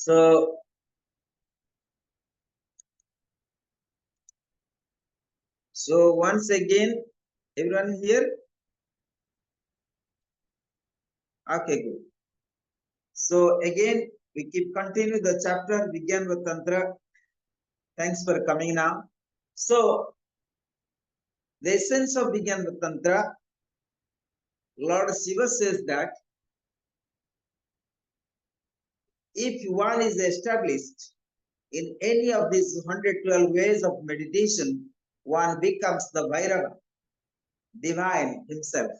So once again, everyone here? Okay, good. So again, we keep continue the chapter Vigyana Tantra. Thanks for coming now. So the essence of Vigyana Tantra, Lord Shiva says that if one is established in any of these 112 ways of meditation, one becomes the Bhairava, divine himself.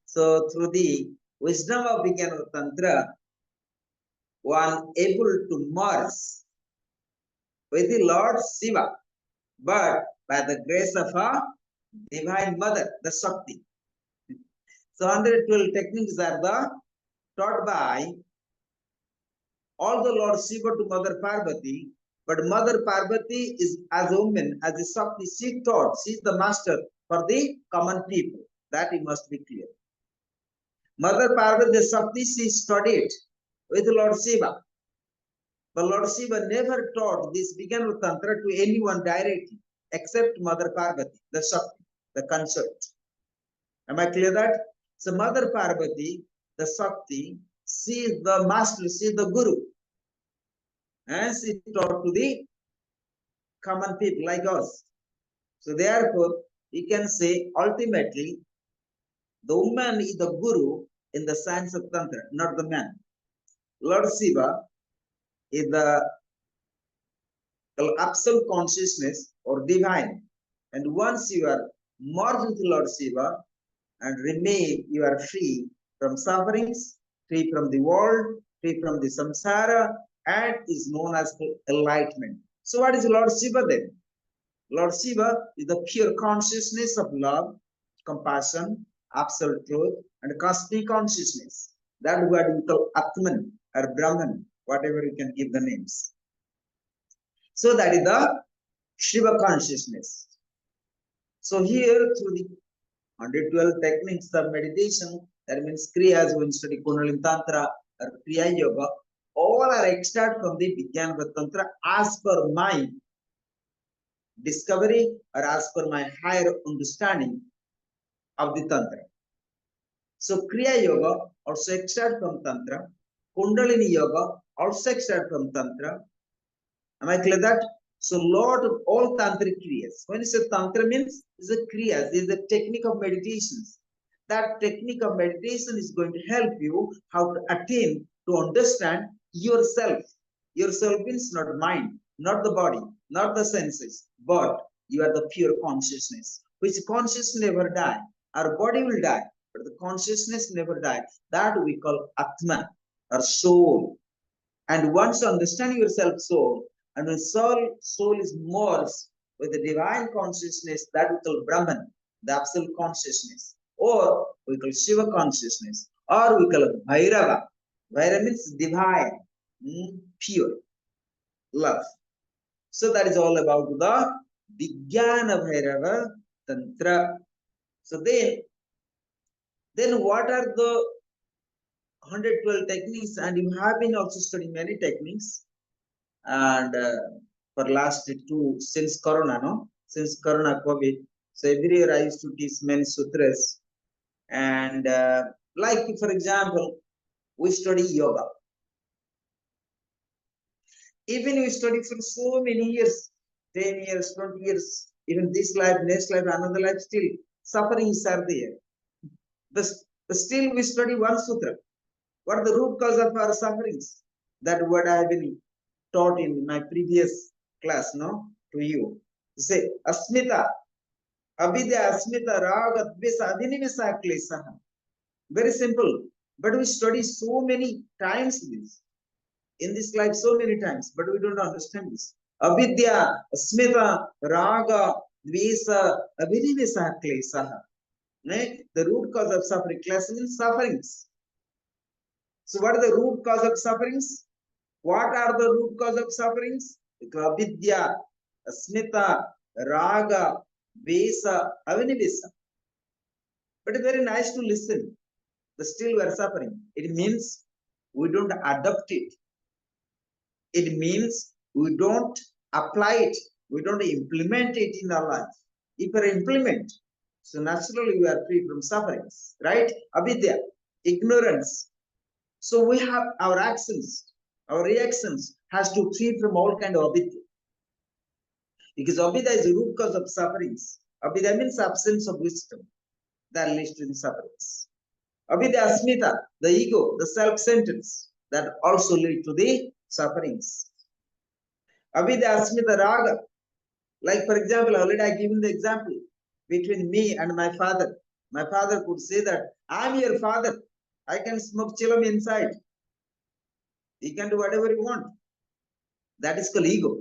So through the wisdom of Vigyana Tantra, one able to merge with the Lord Shiva, but by the grace of a divine mother, the Shakti. So 112 techniques are taught by all the Lord Shiva to Mother Parvati, but Mother Parvati is as a woman, as a Shakti, she taught, she is the master for the common people. That it must be clear. Mother Parvati, the Shakti, she studied with Lord Shiva. But Lord Shiva never taught this Vigyana Tantra to anyone directly, except Mother Parvati, the Shakti, the consort. Am I clear that? So Mother Parvati, the Shakti, she is the master, she is the guru. And she taught to the common people like us. So therefore, we can say ultimately, the woman is the guru in the science of Tantra, not the man. Lord Shiva is the absolute consciousness or divine. And once you are merged with Lord Shiva and remain, you are free from sufferings, free from the world, free from the samsara, and is known as the enlightenment. So what is Lord Shiva then? Lord Shiva is the pure consciousness of love, compassion, absolute truth, and cosmic consciousness. That is what we call Atman or Brahman, whatever you can give the names. So that is the Shiva consciousness. So here through the 112 techniques of meditation, that means Kriyas, when study Kundalini Tantra or Kriya Yoga, all are extracted from the Vigyana Tantra as per my discovery or as per my higher understanding of the Tantra. So Kriya Yoga also extracted from Tantra, Kundalini Yoga also extracted from Tantra. Am I clear that? So lot of all tantric kriyas. When you say tantra means is a kriyas, is a technique of meditations. That technique of meditation is going to help you how to attain to understand yourself. Yourself means not mind, not the body, not the senses, but you are the pure consciousness, which consciousness never die. Our body will die, but the consciousness never die. That we call Atman or soul. And once you understand yourself soul, and when soul is merged with the divine consciousness, that we call Brahman, the absolute consciousness, or we call Shiva consciousness, or we call it Bhairava. Bhairava means divine, pure, love. So that is all about the Vigyana Bhairava Tantra. So then what are the 112 techniques? And you have been also studying many techniques. And for last since Corona, no? Since Corona, COVID. So every year I used to teach many sutras. And like, for example, we study yoga. Even we study for so many years, 10 years, 20 years, even this life, next life, another life, still sufferings are there. But still we study one sutra. What are the root cause of our sufferings? That what I have been taught in my previous class, no, to you. Say, Asmita, Avidya, Asmita, Raga, Dvesa, Adhinivisa, Klesaha. Very simple. But we study so many times this. In this life, so many times, but we don't understand this. Avidya, Asmita, Raga, Dvesa, Adhinivisa, Klesaha. The root cause of suffering. Klesa means sufferings. So what are the root cause of sufferings? What are the root cause of sufferings? Avidya, Asmita, Raga, Vesa, Avinivisa. But it's very nice to listen. But still we are suffering. It means we don't adopt it. It means we don't apply it, we don't implement it in our life. If we implement, so naturally we are free from sufferings, right? Avidya, ignorance. So we have our actions, our reactions has to free from all kind of avidya. Because avidya is the root cause of sufferings. Avidya means absence of wisdom that leads to the sufferings. Avidya asmita, the ego, the self-centeredness that also lead to the sufferings. Avidya asmita raga, like for example, already I given the example between me and my father. My father could say that, I'm your father. I can smoke chillum inside. He can do whatever he want. That is called ego.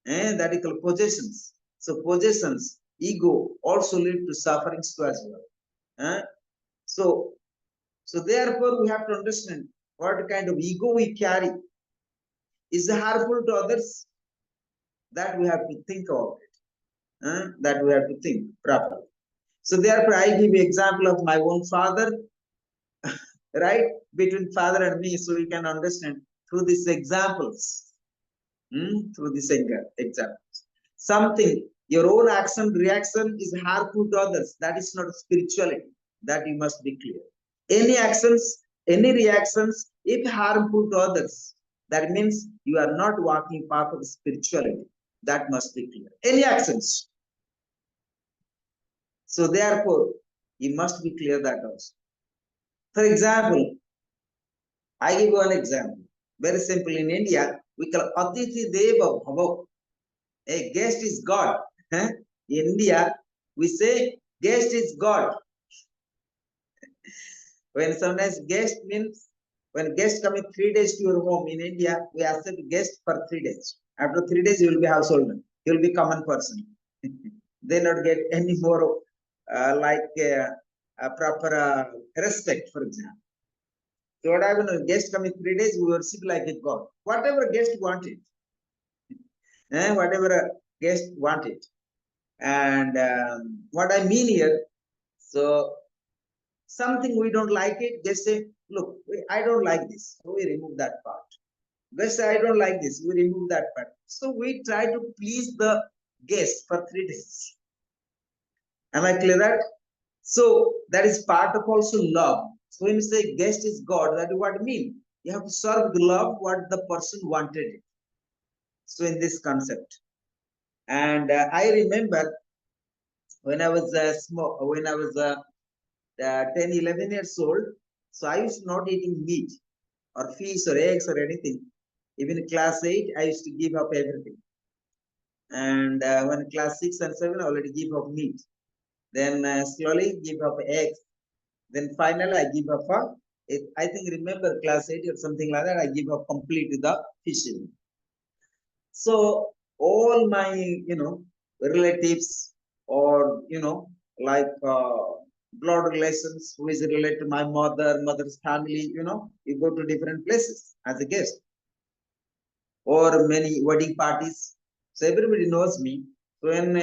That is called possessions. So possessions, ego also lead to sufferings too as well. So therefore we have to understand what kind of ego we carry. Is it harmful to others? That we have to think about it. That we have to think properly. So therefore I give you example of my own father, right? Between father and me, so we can understand through these examples. Through these examples. Something, your own action, reaction is harmful to others. That is not spirituality. That you must be clear. Any actions, any reactions, if harmful to others, that means you are not walking path of spirituality. That must be clear. Any actions. So therefore, you must be clear that also. For example, I give one example. Very simple. In India, we call Atithi Deva Bhava. A guest is God. In India, we say guest is God. When sometimes guest means, when guest come in 3 days to your home in India, we accept guest for 3 days. After 3 days, you will be householder. You will be common person. They not get any more proper respect, for example. So what happened when guest come in 3 days, we worship like a god. Whatever guest wanted. Whatever a guest wanted. And what I mean here, so something we don't like it, just say, look, I don't like this. So we remove that part. Just say, I don't like this. We remove that part. So we try to please the guest for 3 days. Am I clear that? So that is part of also love. So when you say guest is God, that is what I mean. You have to serve the love what the person wanted. So in this concept. And I remember when I was small, when I was 10, 11 years old, so I used not eating meat or fish or eggs or anything. Even in class 8, I used to give up everything. And when class 6 and 7, I already give up meat. Then slowly give up eggs. Then finally, I give up, I think remember class 8 or something like that, I give up completely the fishing. So all my, relatives or, like blood relations who is related to my mother, mother's family, you go to different places as a guest or many wedding parties. So everybody knows me. So when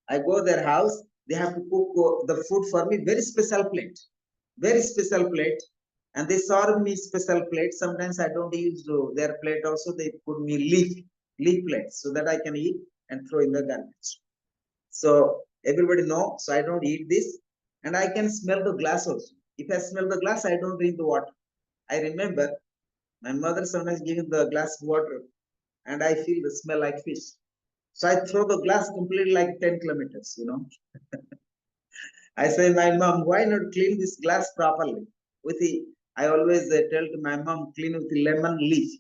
I go their house, they have to cook the food for me, very special plate, and they serve me special plate. Sometimes I don't use their plate also. They put me leaf plates so that I can eat and throw in the garbage. So everybody know. So I don't eat this, and I can smell the glass also. If I smell the glass, I don't drink the water. I remember my mother sometimes giving the glass of water, and I feel the smell like fish. So I throw the glass completely like 10 kilometers, I say, my mom, why not clean this glass properly? I always tell to my mom, clean with the lemon leaf.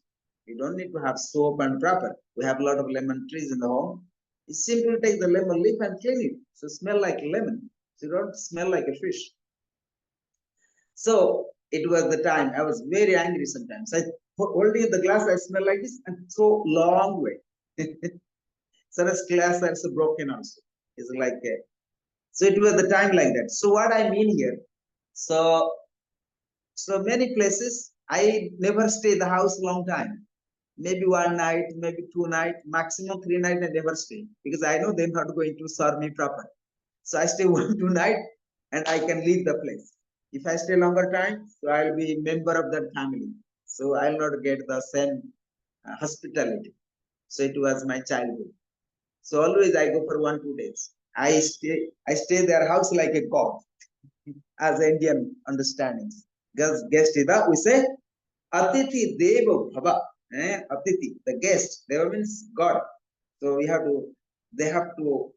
You don't need to have soap and proper. We have a lot of lemon trees in the home. You simply take the lemon leaf and clean it. So smell like lemon. So you don't smell like a fish. So it was the time. I was very angry sometimes. I holding the glass, I smell like this and throw long way. So this glass that's broken also. It's like so it was the time like that. So what I mean here, so many places I never stay the house long time. Maybe 1 night, maybe 2 nights, maximum 3 nights. I never stay because I know they're not going to serve me proper. So I stay 1, 2 nights and I can leave the place. If I stay longer time, so I'll be member of that family. So I'll not get the same hospitality. So it was my childhood. So always I go for 1-2 days. I stay their house like a god, as Indian understandings. Guest ida, we say Atiti Deva Bhava. Atiti, the guest. Deva means God. So they have to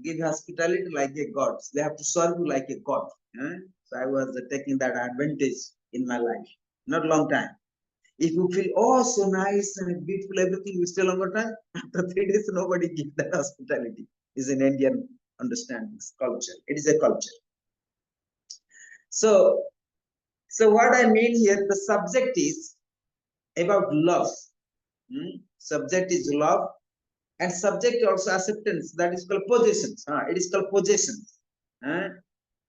give hospitality like a god. They have to serve you like a god. So I was taking that advantage in my life. Not long time. If you feel, oh, so nice and beautiful, everything, you stay longer time. After 3 days, nobody gives that hospitality. Is an Indian understandings, culture. It is a culture. So, so what I mean here, the subject is about love. Subject is love, and subject also acceptance. That is called possessions. It is called possessions.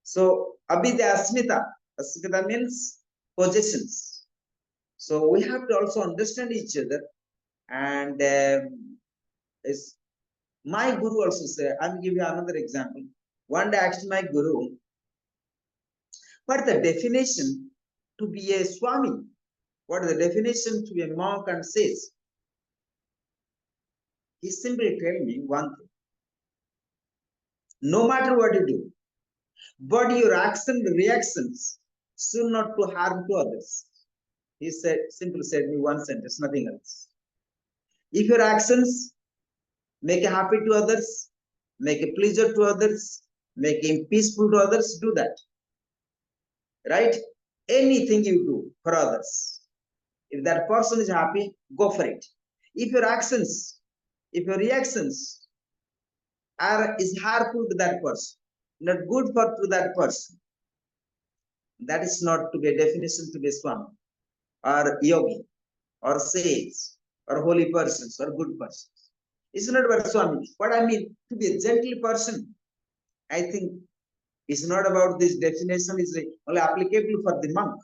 So, abhidya asmita. Asmita means possessions. So we have to also understand each other. And is my guru also say, I'm giving you another example. One day I asked my guru, what is the definition to be a Swami? What is the definition to be a monk and says? He simply told me one thing. No matter what you do, but your action reactions should not to harm to others. He said, simply said me one sentence, nothing else. If your actions make a happy to others, make a pleasure to others, make him peaceful to others, do that. Right? Anything you do for others. If that person is happy, go for it. If your actions, if your reactions is harmful to that person, not good to that person, that is not to be a definition to be Swami or yogi or sage or holy persons or good persons. It's not about Swami. What I mean, to be a gentle person, I think it's not about this definition is only applicable for the monk.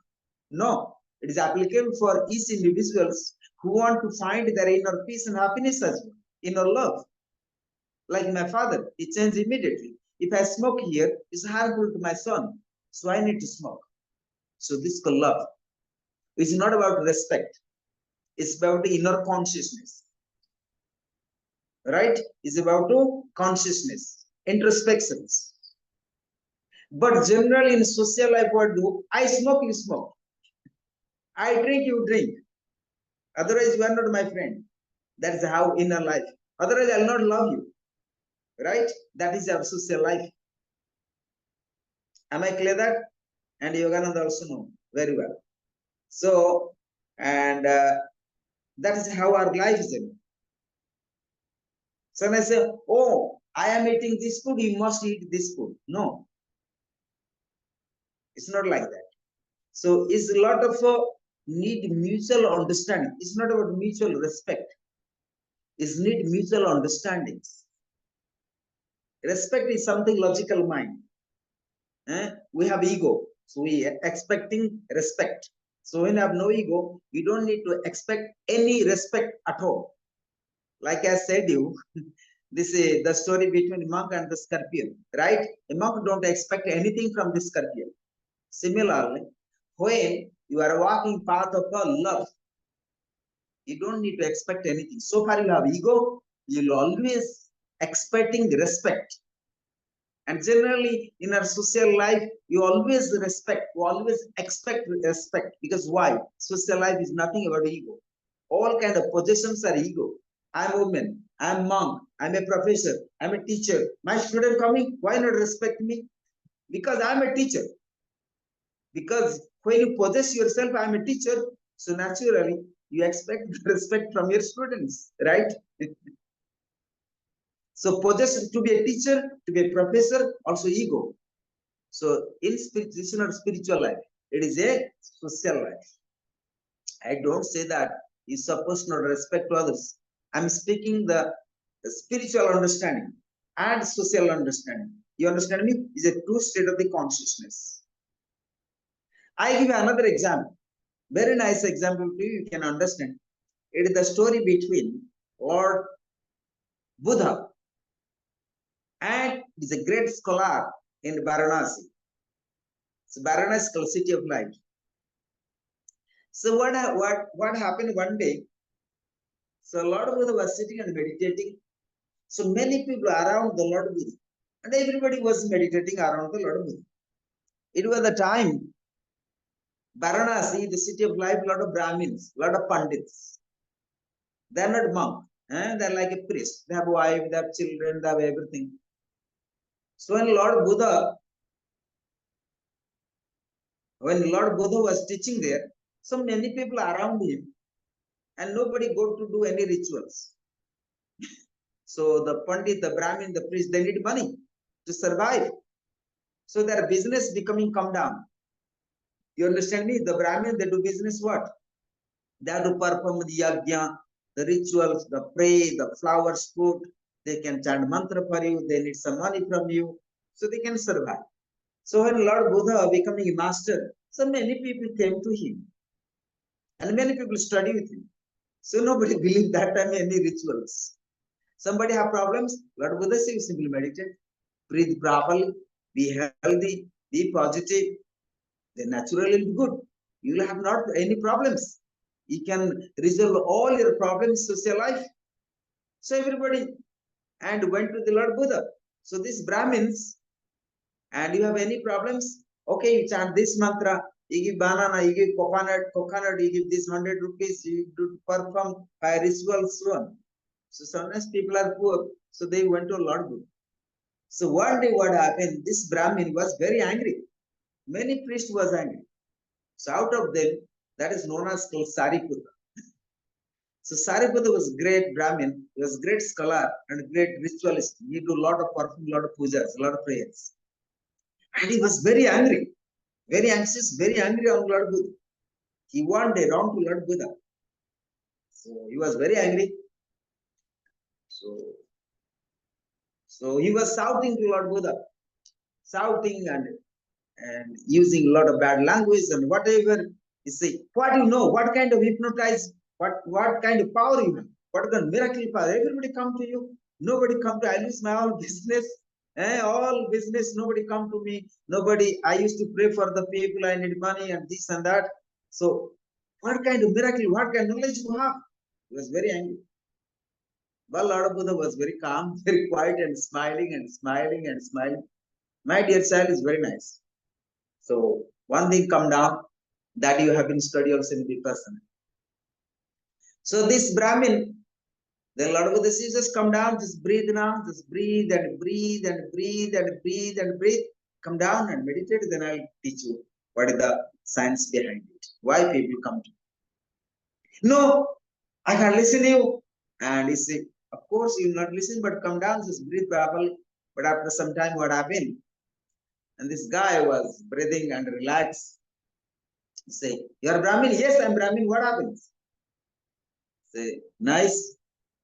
No, it is applicable for each individuals who want to find their inner peace and happiness as well, inner love. Like my father, he changed immediately. If I smoke here, it's harmful to my son, so I need to smoke. So this is called love. It's not about respect. It's about the inner consciousness. Right? It's about consciousness, introspections. But generally in social life, what do? I smoke, you smoke. I drink, you drink. Otherwise, you are not my friend. That's how inner life. Otherwise, I'll not love you. Right? That is our social life. Am I clear that? And Yogananda also know very well. So, and that is how our life is. So when I say, oh, I am eating this food, you must eat this food. No, it's not like that. So it's a lot of need mutual understanding. It's not about mutual respect. It's need mutual understandings. Respect is something logical mind. We have ego, so we are expecting respect. So when you have no ego, you don't need to expect any respect at all. Like I said you, this is the story between monk and the scorpion, right? A monk don't expect anything from the scorpion. Similarly, when you are walking path of love, you don't need to expect anything. So far you have ego, you'll always expecting respect. And generally in our social life, you always respect, you always expect respect. Because why? Social life is nothing about ego. All kind of possessions are ego. I'm a woman, I'm a monk, I'm a professor, I'm a teacher. My student coming, why not respect me? Because I'm a teacher. Because when you possess yourself, I'm a teacher, so naturally you expect respect from your students, right? So possess to be a teacher, to be a professor, also ego. So in this is not spiritual life, it is a social life. I don't say that you're supposed not respect to others. I'm speaking the spiritual understanding and social understanding. You understand me? Is a true state of the consciousness. I give you another example. Very nice example to you, you can understand. It is the story between Lord Buddha and is a great scholar in Varanasi. So Varanasi is called city of light. So what happened one day? So Lord Buddha was sitting and meditating. So many people around the Lord Buddha, and everybody was meditating around the Lord Buddha. It was the time Varanasi, the city of life, lot of Brahmins, lot of Pandits. They're not monks. They're like a priest. They have wife, they have children, they have everything. So when Lord Buddha was teaching there, so many people around him, and nobody go to do any rituals. So the Pandit, the Brahmin, the priest, they need money to survive. So their business becoming come down. You understand me? The Brahmin, they do business what? They have to perform the yajna, the rituals, the pray, the flowers put. They can chant mantra for you. They need some money from you, so they can survive. So when Lord Buddha becoming a master, so many people came to him, and many people study with him. So nobody believed that time any rituals. Somebody have problems, Lord Buddha says you simply meditate, breathe properly, be healthy, be positive, then naturally will be good. You will have not any problems. You can resolve all your problems in social life. So everybody and went to the Lord Buddha. So these Brahmins, and you have any problems? Okay, you chant this mantra, you give banana, you give coconut, you give this 100 rupees, you do perform by rituals, so on. So sometimes people are poor, so they went to Lord Buddha. So one day what happened, this Brahmin was very angry. Many priests was angry. So out of them, that is known as called Sariputta. So Sariputta was great Brahmin, he was great scholar and great ritualist. He do a lot of perform, lot of pujas, a lot of prayers. And he was very angry, very anxious, very angry on Lord Buddha. He wanted wrong to Lord Buddha. So he was very angry. So he was shouting to Lord Buddha, shouting and using a lot of bad language and whatever. You say, what you know, what kind of hypnotize, what kind of power you have, what kind of miracle power. Everybody come to you, nobody come to, I lose my all business, all business, nobody come to me, nobody, I used to pray for the people, I need money and this and that. So what kind of miracle, what kind of knowledge you have? He was very angry. But Lord Buddha was very calm, very quiet and smiling and smiling and smiling. My dear child is very nice. So one thing come down that you have been studying also in the person. So this Brahmin, the Lord Buddha says, just come down, just breathe now, just breathe and breathe and breathe and breathe and breathe. Come down and meditate, then I'll teach you what is the science behind it. Why people come to you. No, I can't listen to you. And he said, of course you will not listen, but come down, just breathe properly. But after some time, what happened? And this guy was breathing and relaxed. Say, you're Brahmin? Yes, I'm Brahmin. What happens? Say, nice.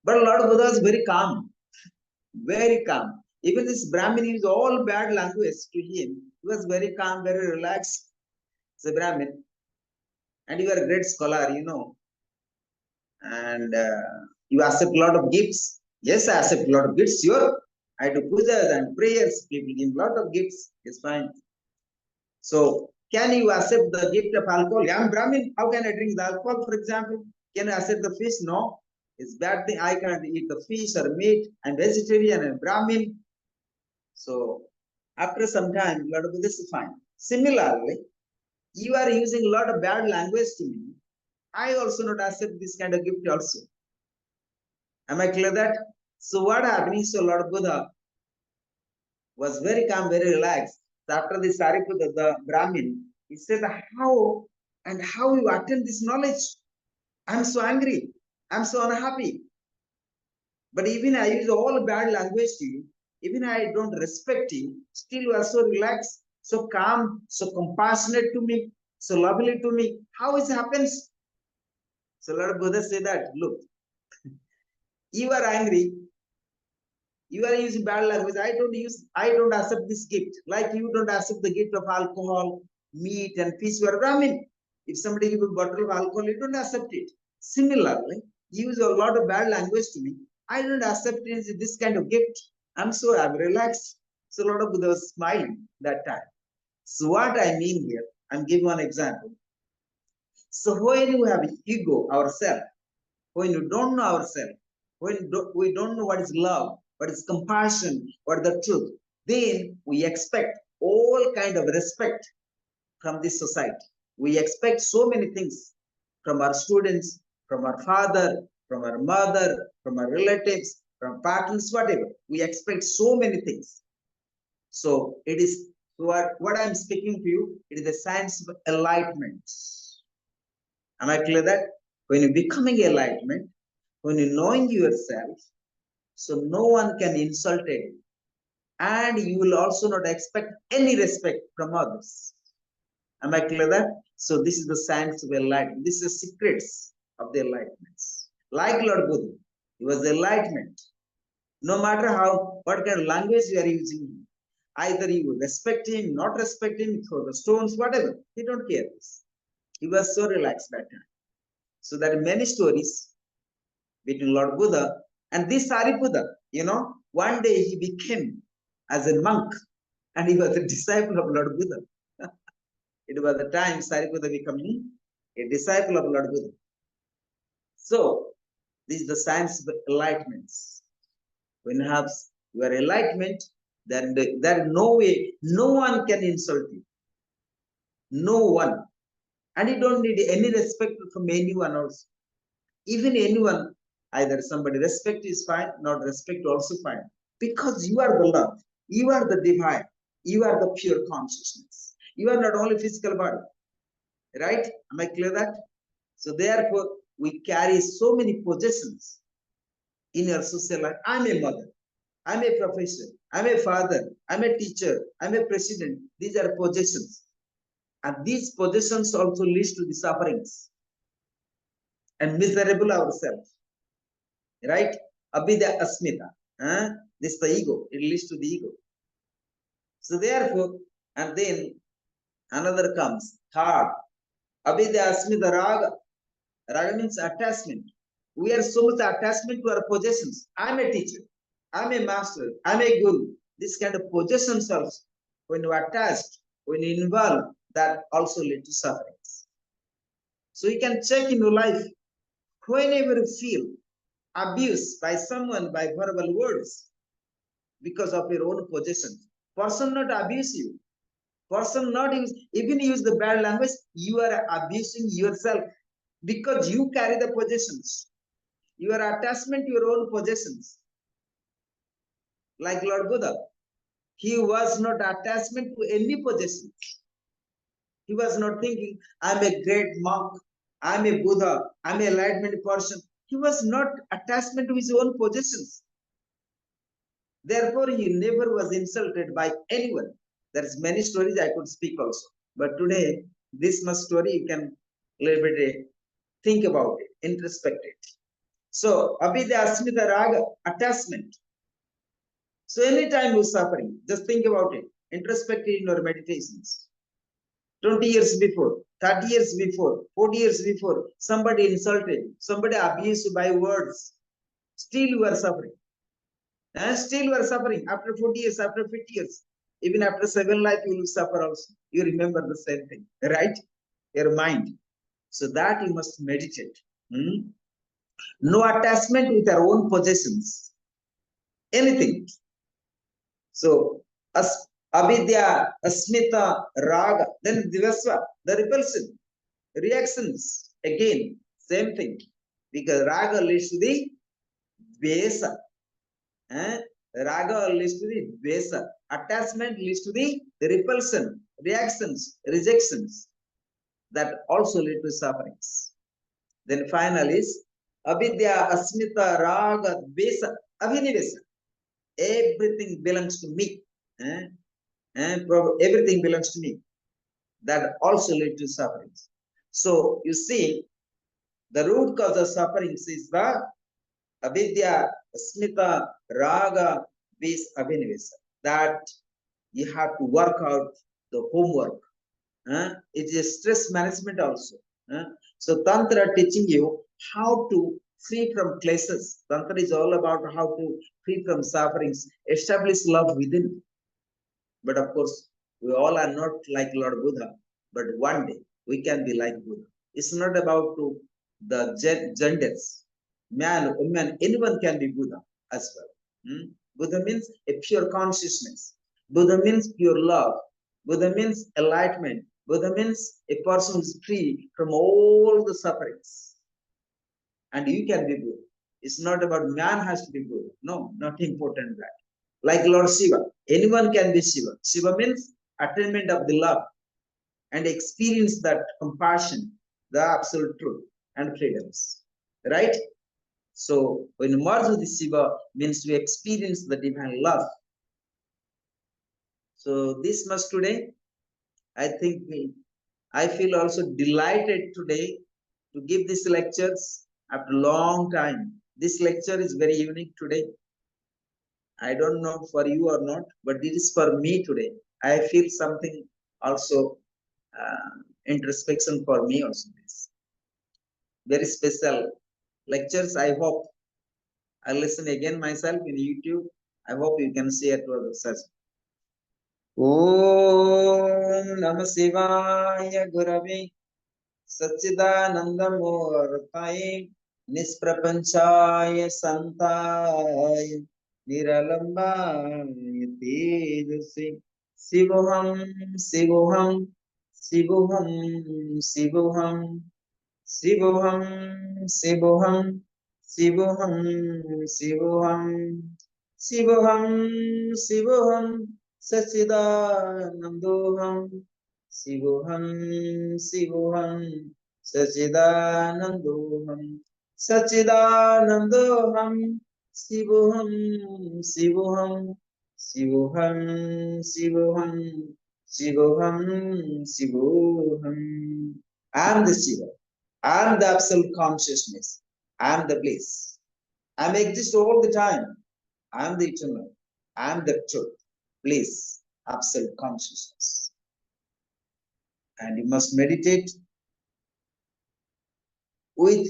But Lord Buddha is very calm. Very calm. Even this Brahmin used all bad language to him. He was very calm, very relaxed. Say, Brahmin. And you are a great scholar, you know. And you accept a lot of gifts. Yes, I accept a lot of gifts. Sure. I do pujas and prayers. People give a lot of gifts. It's fine. So, can you accept the gift of alcohol? Yeah, I'm Brahmin. How can I drink the alcohol, for example? Can I accept the fish? No. It's bad thing. I can't eat the fish or meat. I'm vegetarian and Brahmin. So, after some time, Lord Buddha is fine. Similarly, you are using a lot of bad language to me. I also not accept this kind of gift also. Am I clear that? So, what happening? So, Lord Buddha was very calm, very relaxed. So after the Sariputta, the Brahmin, he said, how and how you attain this knowledge? I'm so angry. I'm so unhappy. But even I use all bad language to you, even I don't respect you, still you are so relaxed, so calm, so compassionate to me, so lovely to me. How it happens? So Lord Buddha said that, look, you are angry, you are using bad language. I don't accept this gift. Like you don't accept the gift of alcohol, meat, and fish. You are Brahmin. If somebody gives a bottle of alcohol, you don't accept it. Similarly, you use a lot of bad language to me. I don't accept this kind of gift. I'm relaxed. So Lord of Buddha was smiling that time. So what I mean here, I'm giving one example. So when you have ego, ourself, when you don't know ourselves, when we don't know what is love, what is compassion, what is the truth, then we expect all kind of respect from this society. We expect so many things from our students, from our father, from our mother, from our relatives, from partners, whatever. We expect so many things. So it is what I'm speaking to you, it is the science of enlightenment. Am I clear that? When you're becoming enlightenment, when you're knowing yourself, so no one can insult you. And you will also not expect any respect from others. Am I clear that? So this is the science of enlightenment. This is the secrets of the enlightenments. Like Lord Buddha, he was enlightenment. No matter how, what kind of language you are using, either you respect him, not respect him, throw the stones, whatever. He don't care. He was so relaxed that time. So there are many stories between Lord Buddha and this Sariputta. One day he became as a monk and he was a disciple of Lord Buddha. It was the time Sariputta becoming a disciple of Lord Buddha. So this is the science of enlightenment. When you have your enlightenment, then there is no way, no one can insult you. No one. And you don't need any respect from anyone else. Even anyone, either somebody respect is fine, not respect also fine. Because you are the love, you are the divine, you are the pure consciousness. You are not only physical body. Right? Am I clear that? So therefore, we carry so many possessions in our social life. I'm a mother, I'm a professor, I'm a father, I'm a teacher, I'm a president. These are possessions. And these possessions also lead to the sufferings and miserable ourselves. Right? Abhidya asmita. This is the ego. It leads to the ego. So therefore, and then another comes. Third, abhidya asmita raga. Raga means attachment. We are so much attachment to our possessions. I'm a teacher. I'm a master. I'm a guru. This kind of possessions also, when you are attached, when you involve, that also lead to sufferings. So you can check in your life, whenever you feel abused by someone by verbal words because of your own possessions. Person not abuse you. Person not even use the bad language. You are abusing yourself because you carry the possessions. Your attachment to your own possessions. Like Lord Buddha, he was not attachment to any possessions. He was not thinking, I'm a great monk, I'm a Buddha, I'm a enlightenment person. He was not attachment to his own possessions. Therefore, he never was insulted by anyone. There's many stories I could speak also. But today, this much story you can a little bit think about it, introspect it. So, abhidya asmita raga, attachment. So, anytime you're suffering, just think about it, introspect it in your meditations. 20 years before, 30 years before, 40 years before, somebody insulted, somebody abused you by words. Still you are suffering. And still you are suffering after 40 years, after 50 years. Even after 7 life, you will suffer also. You remember the same thing, right? Your mind. So that you must meditate. No attachment with our own possessions. Anything. So, avidya, asmita, raga, then divasva, the repulsion, reactions. Again, same thing. Because raga leads to the dvesa. Raga leads to the dvesa. Attachment leads to the repulsion, reactions, rejections. That also lead to sufferings. Then final is avidya, asmita, raga, dvesa, abhinivesa. Everything belongs to me. Everything belongs to me. That also lead to sufferings. So you see, the root cause of sufferings is the avidya, asmita, raga, vis, abhinivesa. That you have to work out the homework. It is stress management also. So Tantra teaching you how to free from classes. Tantra is all about how to free from sufferings, establish love within. But of course, we all are not like Lord Buddha, but one day we can be like Buddha. It's not about the genders. man, woman, anyone can be Buddha as well. Buddha means a pure consciousness. Buddha means pure love. Buddha means enlightenment. Buddha means a person who is free from all the sufferings. And you can be Buddha. It's not about man has to be Buddha. No, not important that. Like Lord Shiva, anyone can be Shiva. Shiva means attainment of the love and experience that compassion, the absolute truth and freedoms. Right? So when you merge with the Shiva means we experience the divine love. So this much today, I think I feel also delighted today to give these lectures after a long time. This lecture is very unique today. I don't know for you or not, but it is for me today. I feel something also introspection for me also. This very special lectures. I hope I listen again myself in YouTube. I hope you can share to others. Om Namah Shivaya Gurave Satchidanandamurtaye Nisprapanchaya Santaya Niralambaya Tejase Shivoham Shivoham Shivoham Shivoham Shivoham Shivoham Shivoham Shivoham Shivoham Shivoham Sachidanandoham Shivoham Shivoham Sachidanandoham Sachidanandoham Shivoham Shivoham Shivoham Shivoham Shivoham Shivoham. I am the Shiva. I am the absolute consciousness. I am the bliss. I am exist all the time. I am the eternal. I am the truth, bliss, absolute consciousness. And you must meditate with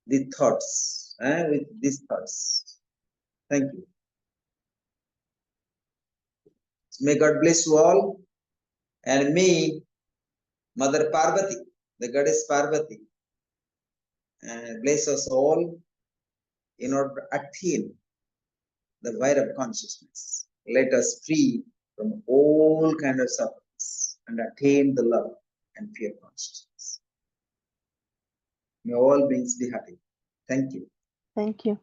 the thoughts, with these thoughts. Thank you. May God bless you all. And may Mother Parvati, the goddess Parvati, bless us all in order to attain the Bhairava consciousness. Let us free from all kind of sufferings and attain the love and pure consciousness. May all beings be happy. Thank you. Thank you.